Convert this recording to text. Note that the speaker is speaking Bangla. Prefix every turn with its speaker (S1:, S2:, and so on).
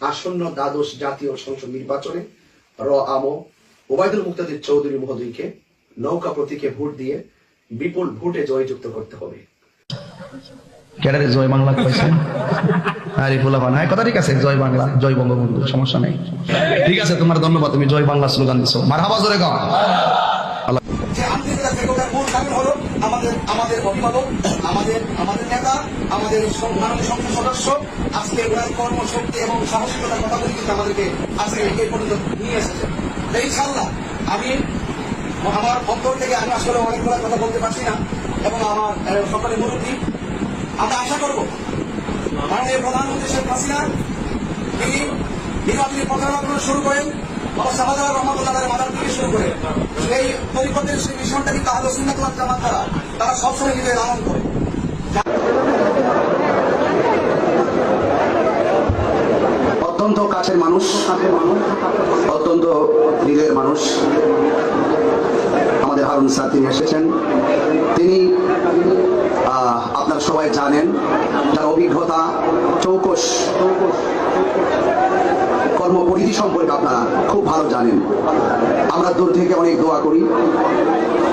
S1: আসন্ন দ্বাদশ জাতীয় সংসদ নির্বাচনে আমো ওবায়দুল মুক্তাদির চৌধুরী মহোদয়কে নৌকা প্রতীকে ভোট দিয়ে বিপুল ভোটে জয়যুক্ত করতে হবে।
S2: ক্যাডারে জয় বাংলা কইছে আরে ফুলাবান হ্যাঁ কথা ঠিক আছে, জয় বাংলা, জয় বঙ্গবন্ধু, সমস্যা নেই। ঠিক আছে, তোমার ধন্যবাদ, তুমি জয় বাংলা স্লোগান দিছো। মারহাবা জোরে গাও।
S1: যে আন্তর্জাতিক একতার মূল কারণ হলো আমাদের অভিভাবক, আমাদের নেতা, আমাদের মাননীয় সংসদ সদস্য আজকে ওনার কর্মশক্তি এবং সাহসিকতার কথাগুলি কিন্তু আমাদেরকে আজকে এই পর্যন্ত নিয়ে এসেছে। ইনশাআল্লাহ আমি আমার অন্তর থেকে আমি আসলে অনেকগুলো কথা বলতে পারছি না, এবং আমার সকলে মুরব্বী আমরা আশা করব মাননীয় প্রধানমন্ত্রী শেখ হাসিনা তিনি নির্বাচনী প্রচারণা শুরু করেন শাহজালাল রহমতুল্লাহ মাদার থেকে শুরু করে সেই তরিকতের সেই মিশনটা কিন্তু আহলে সুন্নাত ওয়াল জামাত তারা সবসময় নিজেদের লালন করে। অত্যন্ত কাছের মানুষ, অত্যন্ত দিলের মানুষ আমাদের হারুন স্যার, তিনি এসেছেন। তিনি আপনারা সবাই জানেন, তার অভিজ্ঞতা চৌকস কর্মপরিধি সম্পর্কে আপনারা খুব ভালো জানেন। আমরা দূর থেকে অনেক দোয়া করি।